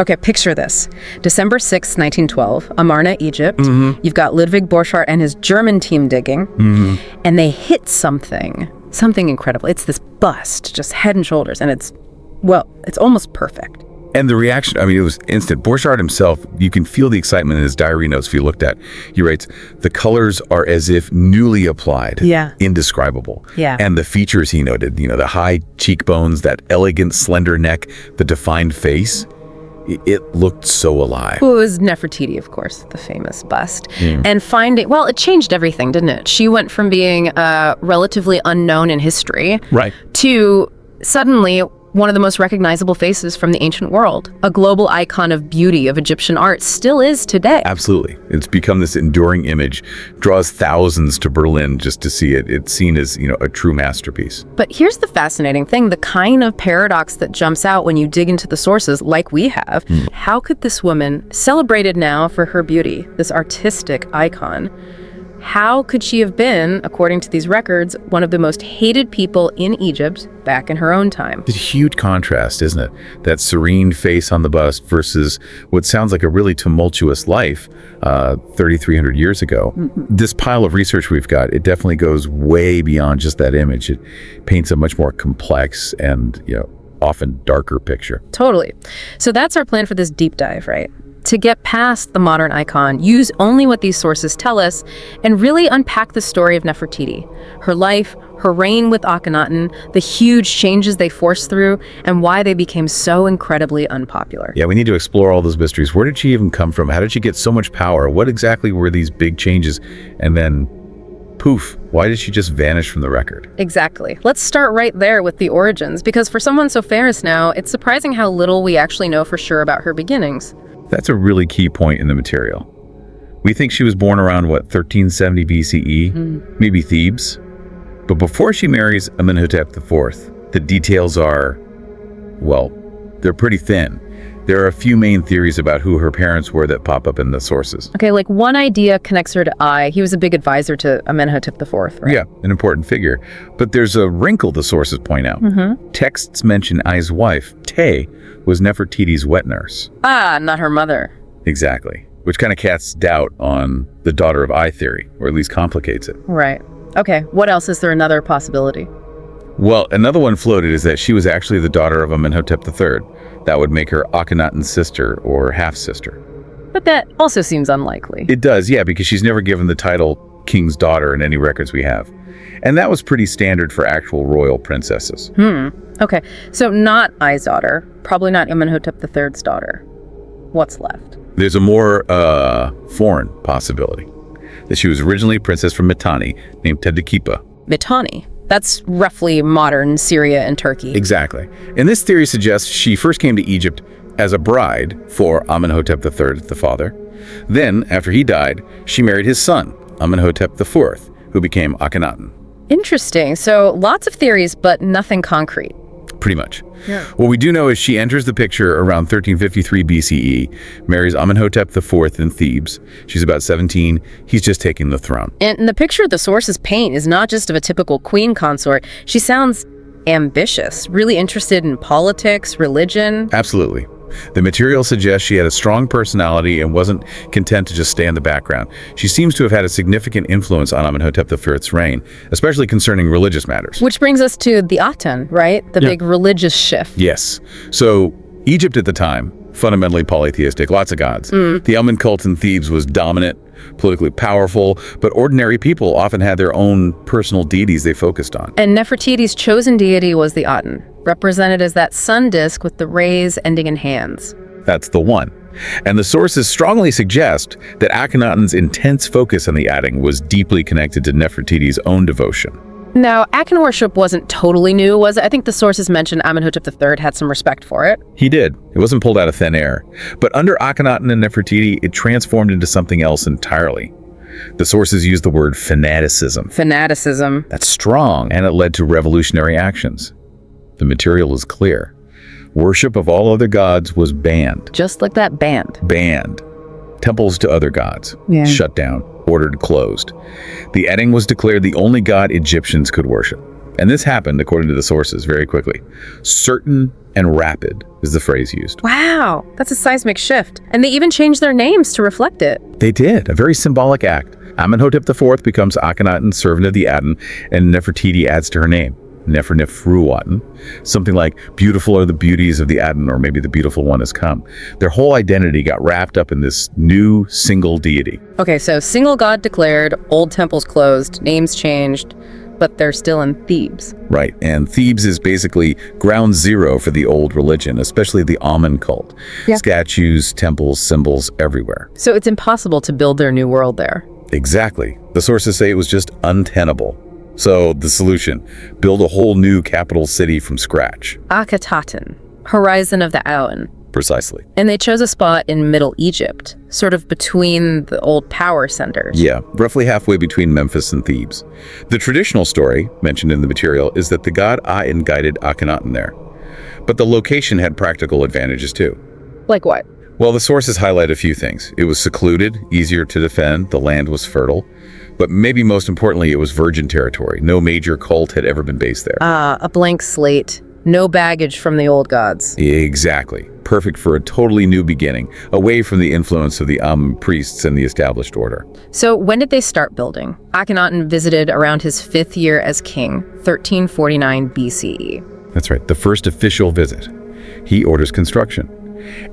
Okay, picture this. December 6, 1912, Amarna, Egypt. You've got Ludwig Borchardt and his German team digging, and they hit something incredible. It's this bust, just head and shoulders, and it's almost perfect. And the reaction, I mean, it was instant. Borchardt himself, you can feel the excitement in his diary notes if you looked at. He writes, the colors are as if newly applied. Yeah. Indescribable. Yeah. And the features he noted, the high cheekbones, that elegant, slender neck, the defined face, it looked so alive. Well, it was Nefertiti, of course, the famous bust. And it changed everything, didn't it? She went from being relatively unknown in history to suddenly one of the most recognizable faces from the ancient world. A global icon of beauty, of Egyptian art, still is today. Absolutely. It's become this enduring image, draws thousands to Berlin just to see it. It's seen as, a true masterpiece. But here's the fascinating thing, the kind of paradox that jumps out when you dig into the sources like we have. How could this woman, celebrated now for her beauty, this artistic icon, how could she have been, according to these records, one of the most hated people in Egypt back in her own time? It's a huge contrast, isn't it? That serene face on the bust versus what sounds like a really tumultuous life 3,300 years ago. This pile of research we've got, it definitely goes way beyond just that image. It paints a much more complex and, often darker picture. Totally. So that's our plan for this deep dive, right? To get past the modern icon, use only what these sources tell us, and really unpack the story of Nefertiti, her life, her reign with Akhenaten, the huge changes they forced through, and why they became so incredibly unpopular. Yeah, we need to explore all those mysteries. Where did she even come from? How did she get so much power? What exactly were these big changes? And then, poof, why did she just vanish from the record? Exactly. Let's start right there with the origins, because for someone so famous now, it's surprising how little we actually know for sure about her beginnings. That's a really key point in the material. We think she was born around, 1370 BCE, maybe Thebes. But before she marries Amenhotep IV, the details are, they're pretty thin. There are a few main theories about who her parents were that pop up in the sources. Okay, one idea connects her to Ai. He was a big advisor to Amenhotep IV, right? Yeah, an important figure. But there's a wrinkle the sources point out. Texts mention Ai's wife, Te, was Nefertiti's wet nurse. Ah, not her mother. Exactly. Which kind of casts doubt on the daughter of Ai theory, or at least complicates it. Right. Okay, what else? Is there another possibility? Well, another one floated is that she was actually the daughter of Amenhotep III. That would make her Akhenaten's sister or half-sister. But that also seems unlikely. It does, yeah, because she's never given the title king's daughter in any records we have. And that was pretty standard for actual royal princesses. Okay, so not Ai's daughter, probably not Amenhotep III's daughter. What's left? There's a more foreign possibility. That she was originally a princess from Mitanni named Tedekipa. Mitanni? That's roughly modern Syria and Turkey. Exactly. And this theory suggests she first came to Egypt as a bride for Amenhotep III, the father. Then, after he died, she married his son, Amenhotep IV, who became Akhenaten. Interesting. So lots of theories, but nothing concrete. Pretty much. Yeah. What we do know is she enters the picture around 1353 BCE, marries Amenhotep IV in Thebes. She's about 17. He's just taking the throne. And the picture the sources paint is not just of a typical queen consort. She sounds ambitious, really interested in politics, religion. Absolutely. The material suggests she had a strong personality and wasn't content to just stay in the background. She seems to have had a significant influence on Amenhotep I's reign, especially concerning religious matters. Which brings us to the Aten, right? The big religious shift. Yes. So Egypt at the time, fundamentally polytheistic, lots of gods. The Amen cult in Thebes was dominant, politically powerful, but ordinary people often had their own personal deities they focused on. And Nefertiti's chosen deity was the Aten, represented as that sun disk with the rays ending in hands. That's the one. And the sources strongly suggest that Akhenaten's intense focus on the Aten was deeply connected to Nefertiti's own devotion. Now, Aten worship wasn't totally new, was it? I think the sources mentioned Amenhotep III had some respect for it. He did. It wasn't pulled out of thin air. But under Akhenaten and Nefertiti, it transformed into something else entirely. The sources use the word fanaticism. Fanaticism. That's strong, and it led to revolutionary actions. The material is clear. Worship of all other gods was banned. Just like that band. Banned. Temples to other gods. Yeah. Shut down. Ordered closed. The Aten was declared the only god Egyptians could worship. And this happened, according to the sources, very quickly. Certain and rapid is the phrase used. Wow, that's a seismic shift. And they even changed their names to reflect it. They did, a very symbolic act. Amenhotep IV becomes Akhenaten, servant of the Aten, and Nefertiti adds to her name, Nefer-Nefru-Aten, something like beautiful are the beauties of the Aten, or maybe the beautiful one has come. Their whole identity got wrapped up in this new single deity. Okay, so single god declared, old temples closed, names changed, but they're still in Thebes. Right, and Thebes is basically ground zero for the old religion, especially the Amun cult. Yeah. Statues, temples, symbols everywhere. So it's impossible to build their new world there. Exactly. The sources say it was just untenable. So the solution, build a whole new capital city from scratch. Akhetaten, horizon of the Aten. Precisely. And they chose a spot in Middle Egypt, sort of between the old power centers. Yeah, roughly halfway between Memphis and Thebes. The traditional story, mentioned in the material, is that the god Aten guided Akhenaten there. But the location had practical advantages too. Like what? Well, the sources highlight a few things. It was secluded, easier to defend, the land was fertile, but maybe most importantly, it was virgin territory. No major cult had ever been based there. A blank slate. No baggage from the old gods. Exactly. Perfect for a totally new beginning, away from the influence of the priests and the established order. So when did they start building? Akhenaten visited around his 5th year as king, 1349 BCE. That's right, the first official visit. He orders construction.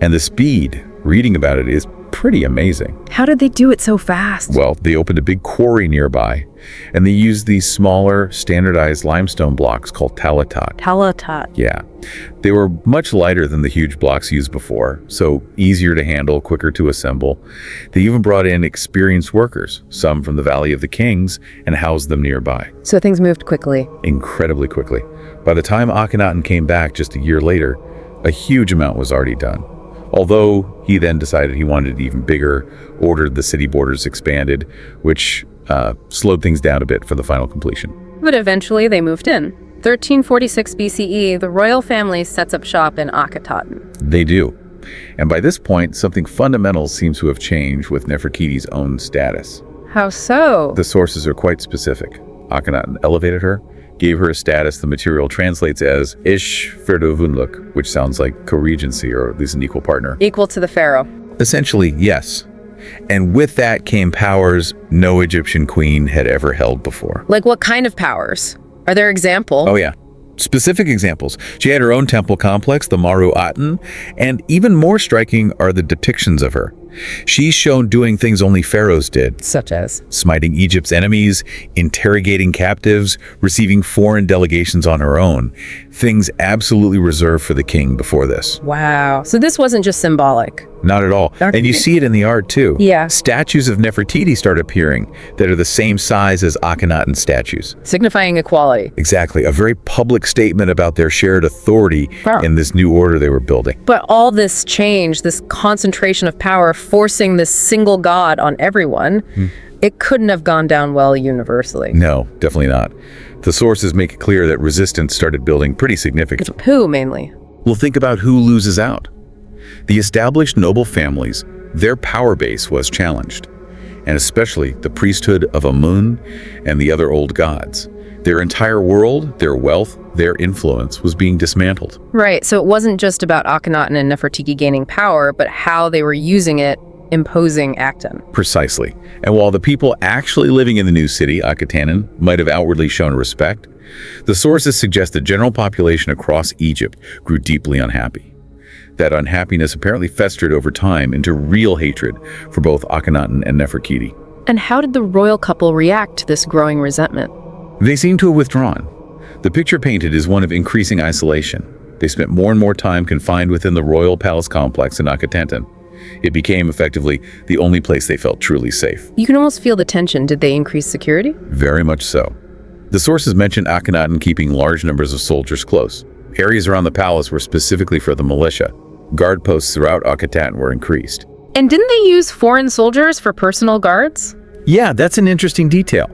And the speed, reading about it, is pretty amazing. How did they do it so fast? Well, they opened a big quarry nearby, and they used these smaller, standardized limestone blocks called talatat. Talatat. Yeah. They were much lighter than the huge blocks used before, so easier to handle, quicker to assemble. They even brought in experienced workers, some from the Valley of the Kings, and housed them nearby. So things moved quickly. Incredibly quickly. By the time Akhenaten came back just a year later, a huge amount was already done. Although he then decided he wanted it even bigger, ordered the city borders expanded, which slowed things down a bit for the final completion. But eventually they moved in. 1346 BCE, the royal family sets up shop in Akhetaten. They do. And by this point, something fundamental seems to have changed with Nefertiti's own status. How so? The sources are quite specific. Akhenaten elevated her, gave her a status the material translates as Ish Ferdovunluk, which sounds like co-regency, or at least an equal partner. Equal to the pharaoh. Essentially, yes. And with that came powers no Egyptian queen had ever held before. Like what kind of powers? Are there examples? Oh yeah, specific examples. She had her own temple complex, the Maru Aten, and even more striking are the depictions of her. She's shown doing things only pharaohs did. Such as? Smiting Egypt's enemies, interrogating captives, receiving foreign delegations on her own. Things absolutely reserved for the king before this. Wow. So this wasn't just symbolic. Not at all. And you see it in the art too. Yeah. Statues of Nefertiti start appearing that are the same size as Akhenaten statues. Signifying equality. Exactly. A very public statement about their shared authority in this new order they were building. But all this change, this concentration of power, forcing this single god on everyone, it couldn't have gone down well universally. No, definitely not. The sources make it clear that resistance started building pretty significantly. Who, mainly? Well, think about who loses out. The established noble families, their power base was challenged, and especially the priesthood of Amun and the other old gods. Their entire world, their wealth, their influence was being dismantled. Right, so it wasn't just about Akhenaten and Nefertiti gaining power, but how they were using it, imposing Acton. Precisely. And while the people actually living in the new city, Akhetaten, might have outwardly shown respect, the sources suggest the general population across Egypt grew deeply unhappy. That unhappiness apparently festered over time into real hatred for both Akhenaten and Nefertiti. And how did the royal couple react to this growing resentment? They seem to have withdrawn. The picture painted is one of increasing isolation. They spent more and more time confined within the royal palace complex in Akhetaten. It became effectively the only place they felt truly safe. You can almost feel the tension. Did they increase security? Very much so. The sources mention Akhenaten keeping large numbers of soldiers close. Areas around the palace were specifically for the militia. Guard posts throughout Akhetaten were increased. And didn't they use foreign soldiers for personal guards? Yeah, that's an interesting detail.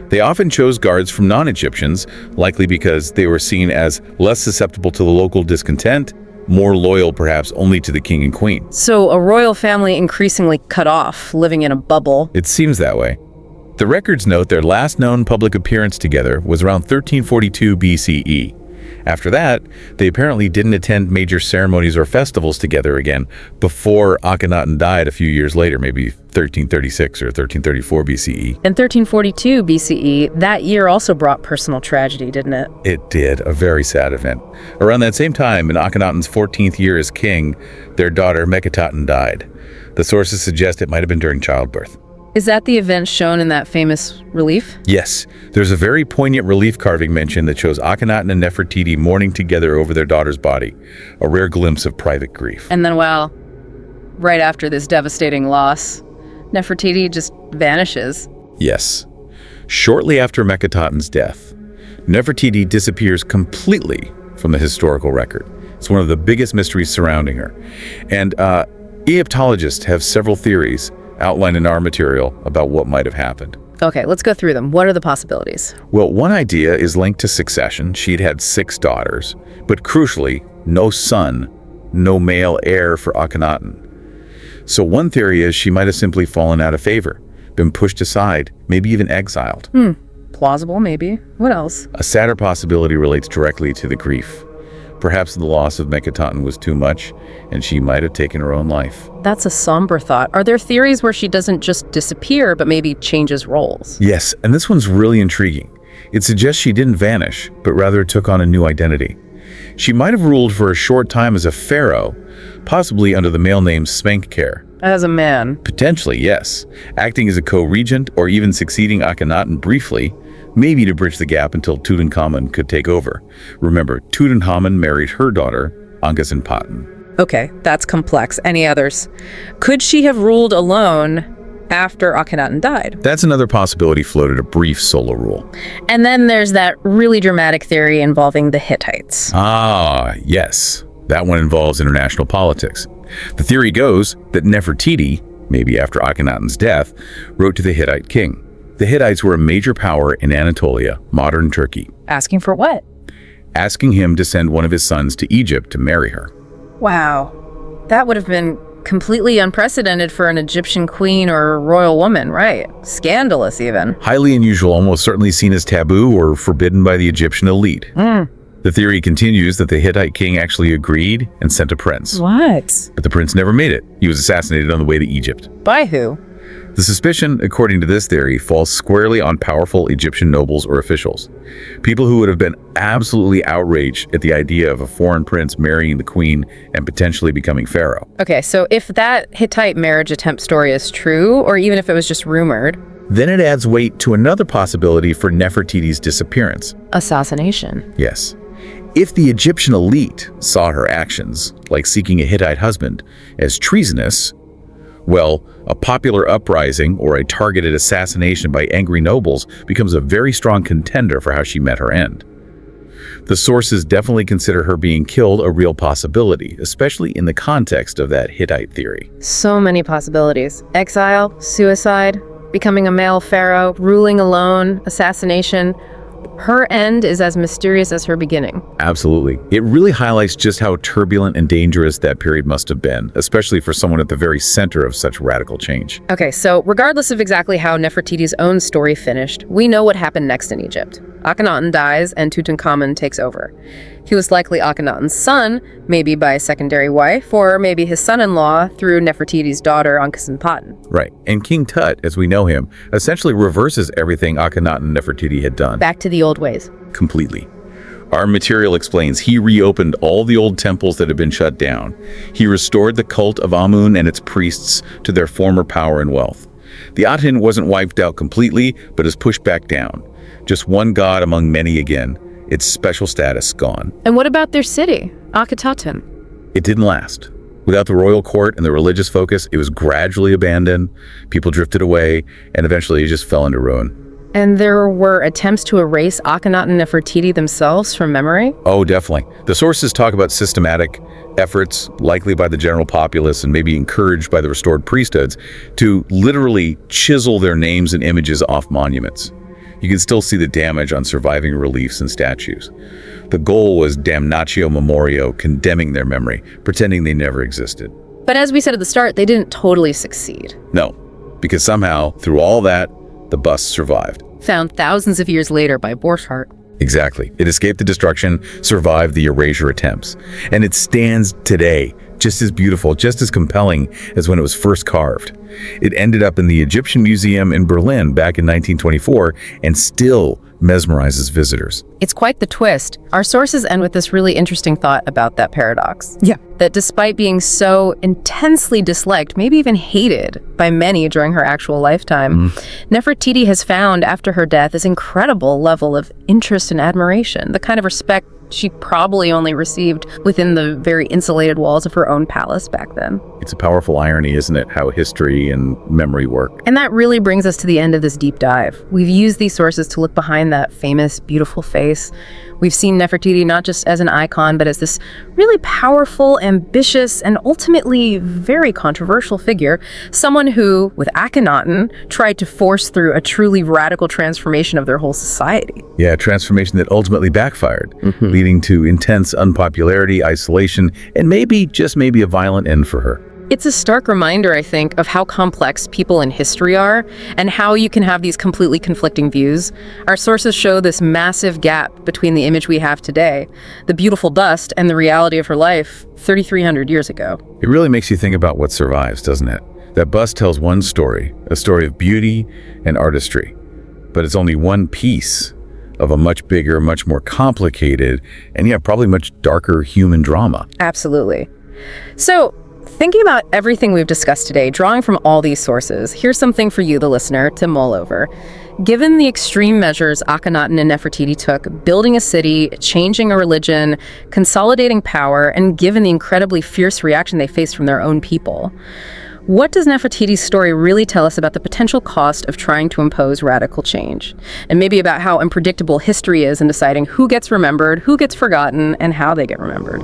They often chose guards from non-Egyptians, likely because they were seen as less susceptible to the local discontent, more loyal perhaps only to the king and queen. So a royal family increasingly cut off, living in a bubble. It seems that way. The records note their last known public appearance together was around 1342 BCE. After that, they apparently didn't attend major ceremonies or festivals together again before Akhenaten died a few years later, maybe 1336 or 1334 BCE. In 1342 BCE, that year also brought personal tragedy, didn't it? It did, a very sad event. Around that same time, in Akhenaten's 14th year as king, their daughter Menkaten died. The sources suggest it might have been during childbirth. Is that the event shown in that famous relief? Yes, there's a very poignant relief carving mentioned that shows Akhenaten and Nefertiti mourning together over their daughter's body, a rare glimpse of private grief. And then, well, right after this devastating loss, Nefertiti just vanishes. Yes. Shortly after Menkaten's death, Nefertiti disappears completely from the historical record. It's one of the biggest mysteries surrounding her. And Egyptologists have several theories outlined in our material about what might have happened. Okay, let's go through them. What are the possibilities? Well, one idea is linked to succession. She'd had 6 daughters, but crucially, no son, no male heir for Akhenaten. So one theory is she might have simply fallen out of favor, been pushed aside, maybe even exiled. Plausible, maybe. What else? A sadder possibility relates directly to the grief. Perhaps the loss of Menkaten was too much, and she might have taken her own life. That's a somber thought. Are there theories where she doesn't just disappear, but maybe changes roles? Yes, and this one's really intriguing. It suggests she didn't vanish, but rather took on a new identity. She might have ruled for a short time as a pharaoh, possibly under the male name Smenkhkare. As a man. Potentially, yes. Acting as a co-regent or even succeeding Akhenaten briefly, maybe to bridge the gap until Tutankhamun could take over. Remember, Tutankhamun married her daughter, Ankhesenaten. Okay, that's complex. Any others? Could she have ruled alone after Akhenaten died? That's another possibility floated, a brief solo rule. And then there's that really dramatic theory involving the Hittites. Ah, yes. That one involves international politics. The theory goes that Nefertiti, maybe after Akhenaten's death, wrote to the Hittite king. The Hittites were a major power in Anatolia, modern Turkey. Asking for what? Asking him to send one of his sons to Egypt to marry her. Wow. That would have been completely unprecedented for an Egyptian queen or a royal woman, right? Scandalous, even. Highly unusual, almost certainly seen as taboo or forbidden by the Egyptian elite. The theory continues that the Hittite king actually agreed and sent a prince. What? But the prince never made it. He was assassinated on the way to Egypt. By who? The suspicion, according to this theory, falls squarely on powerful Egyptian nobles or officials. People who would have been absolutely outraged at the idea of a foreign prince marrying the queen and potentially becoming pharaoh. Okay, so if that Hittite marriage attempt story is true, or even if it was just rumored, then it adds weight to another possibility for Nefertiti's disappearance. assassination. Yes. If the Egyptian elite saw her actions, like seeking a Hittite husband, as treasonous, well, a popular uprising or a targeted assassination by angry nobles becomes a very strong contender for how she met her end. The sources definitely consider her being killed a real possibility, especially in the context of that Hittite theory. So many possibilities. Exile, suicide, becoming a male pharaoh, ruling alone, assassination. Her end is as mysterious as her beginning. Absolutely. It really highlights just how turbulent and dangerous that period must have been, especially for someone at the very center of such radical change. Okay, so regardless of exactly how Nefertiti's own story finished, we know what happened next in Egypt. Akhenaten dies and Tutankhamun takes over. He was likely Akhenaten's son, maybe by a secondary wife, or maybe his son-in-law through Nefertiti's daughter Ankhesenaten. Right. And King Tut, as we know him, essentially reverses everything Akhenaten and Nefertiti had done. Back to the old ways. Completely. Our material explains he reopened all the old temples that had been shut down. He restored the cult of Amun and its priests to their former power and wealth. The Aten wasn't wiped out completely, but is pushed back down. Just one god among many again, its special status gone. And what about their city, Akhetaten? It didn't last. Without the royal court and the religious focus, it was gradually abandoned, people drifted away, and eventually it just fell into ruin. And there were attempts to erase Akhenaten and Nefertiti themselves from memory? Oh, definitely. The sources talk about systematic efforts, likely by the general populace and maybe encouraged by the restored priesthoods, to literally chisel their names and images off monuments. You can still see the damage on surviving reliefs and statues. The goal was damnatio memoriae, condemning their memory, pretending they never existed. But as we said at the start, they didn't totally succeed. No, because somehow, through all that, the bust survived. Found thousands of years later by Borchardt. Exactly. It escaped the destruction, survived the erasure attempts, and it stands today, just as beautiful, just as compelling as when it was first carved. It ended up in the Egyptian Museum in Berlin back in 1924 and still mesmerizes visitors. It's quite the twist. Our sources end with this really interesting thought about that paradox. Yeah. That despite being so intensely disliked, maybe even hated by many during her actual lifetime, Nefertiti has found after her death this incredible level of interest and admiration, the kind of respect she probably only received within the very insulated walls of her own palace back then. It's a powerful irony, isn't it, how history and memory work. And that really brings us to the end of this deep dive. We've used these sources to look behind that famous, beautiful face. We've seen Nefertiti not just as an icon, but as this really powerful, ambitious, and ultimately very controversial figure, someone who, with Akhenaten, tried to force through a truly radical transformation of their whole society. Yeah, a transformation that ultimately backfired, leading to intense unpopularity, isolation, and maybe, just maybe, a violent end for her. It's a stark reminder, I think, of how complex people in history are and how you can have these completely conflicting views. Our sources show this massive gap between the image we have today, the beautiful bust, and the reality of her life 3,300 years ago. It really makes you think about what survives, doesn't it? That bust tells one story, a story of beauty and artistry, but it's only one piece of a much bigger, much more complicated, and yeah, probably much darker human drama. Absolutely. So, thinking about everything we've discussed today, drawing from all these sources, here's something for you, the listener, to mull over. Given the extreme measures Akhenaten and Nefertiti took, building a city, changing a religion, consolidating power, and given the incredibly fierce reaction they faced from their own people, what does Nefertiti's story really tell us about the potential cost of trying to impose radical change? And maybe about how unpredictable history is in deciding who gets remembered, who gets forgotten, and how they get remembered.